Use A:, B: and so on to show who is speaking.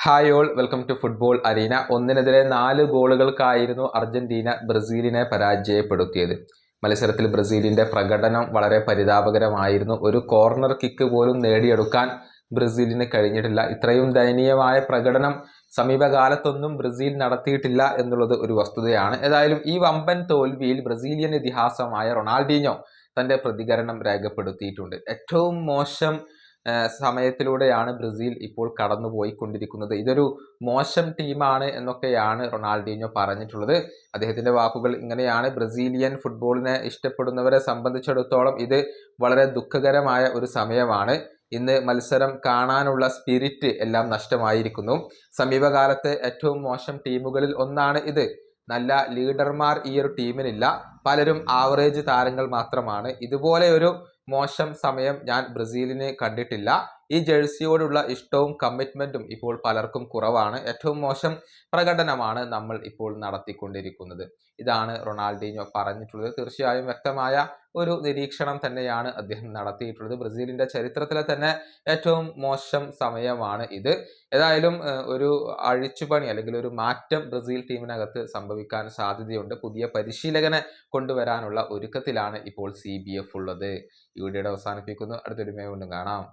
A: Hi all, welcome to football arena. 1-4 ഗോളുകൾക്കായിരുന്നു Argentina ബ്രസീലിനെ പരാജയപ്പെടുത്തിയത്. മത്സരത്തിൽ ബ്രസീലിന്റെ പ്രകടനം വളരെ പരിതാപകരമായിരുന്നു. ഒരു കോർണർ കിക്ക് പോലും നേടിയെടുക്കാൻ ബ്രസീലിന് കഴിഞ്ഞിട്ടില്ല. ഇത്രയും ദയനീയമായ പ്രകടനം സമീപകാലത്തൊന്നും ബ്രസീൽ നടത്തിയിട്ടില്ല എന്നുള്ളത് ഒരു വസ്തുതയാണ്. ഏതായാലും ഈ വമ്പൻ തോൽവിയിൽ ബ്രസീലിയൻ ഇതിഹാസമായ റൊണാൾഡീഞ്ഞോ തന്റെ പ്രതികരണം രേഖപ്പെടുത്തിയിട്ടുണ്ട്. ഏറ്റവും മോശം സമയത്തിലൂടെയാണ് ബ്രസീൽ ഇപ്പോൾ കടന്നുപോയിക്കൊണ്ടിരിക്കുന്നത്. ഇതൊരു മോശം ടീമാണ് എന്നൊക്കെയാണ് റൊണാൾഡീഞ്ഞോ പറഞ്ഞിട്ടുള്ളത്. അദ്ദേഹത്തിന്റെ വാക്കുകൾ ഇങ്ങനെയാണ്: ബ്രസീലിയൻ ഫുട്ബോളിനെ ഇഷ്ടപ്പെടുന്നവരെ സംബന്ധിച്ചിടത്തോളം ഇത് വളരെ ദുഃഖകരമായ ഒരു സമയമാണ്. ഇന്ന് മത്സരം കാണാനുള്ള സ്പിരിറ്റ് എല്ലാം നഷ്ടമായിരിക്കുന്നു. സമീപകാലത്തെ ഏറ്റവും മോശം ടീമുകളിൽ ഒന്നാണ് ഇത്. നല്ല ലീഡർമാർ ഈ ഒരു ടീമിനില്ല. പലരും ആവറേജ് താരങ്ങൾ മാത്രമാണ്. ഇതുപോലെ ഒരു മോശം സമയം ഞാൻ ബ്രസീലിന് കണ്ടിട്ടില്ല. ഈ ജേഴ്സിയോടുള്ള ഇഷ്ടവും കമ്മിറ്റ്മെന്റും ഇപ്പോൾ പലർക്കും കുറവാണ്. ഏറ്റവും മോശം പ്രകടനമാണ് നമ്മൾ ഇപ്പോൾ നടത്തിക്കൊണ്ടിരിക്കുന്നത്. ഇതാണ് റൊണാൾഡീഞ്ഞോ പറഞ്ഞിട്ടുള്ളത്. തീർച്ചയായും വ്യക്തമായ ഒരു നിരീക്ഷണം തന്നെയാണ് അദ്ദേഹം നടത്തിയിട്ടുള്ളത്. ബ്രസീലിന്റെ ചരിത്രത്തിലെ തന്നെ ഏറ്റവും മോശം സമയമാണ് ഇത്. ഏതായാലും ഒരു അഴിച്ചുപണി അല്ലെങ്കിൽ ഒരു മാറ്റം ബ്രസീൽ ടീമിനകത്ത് സംഭവിക്കാൻ സാധ്യതയുണ്ട്. പുതിയ പരിശീലകനെ കൊണ്ടുവരാനുള്ള ഒരുക്കത്തിലാണ് ഇപ്പോൾ CBF ഉള്ളത്. ഈ വീഡിയോയുടെ അവസാനിപ്പിക്കുന്നു. അടുത്തൊരു വീണ്ടും കാണാം.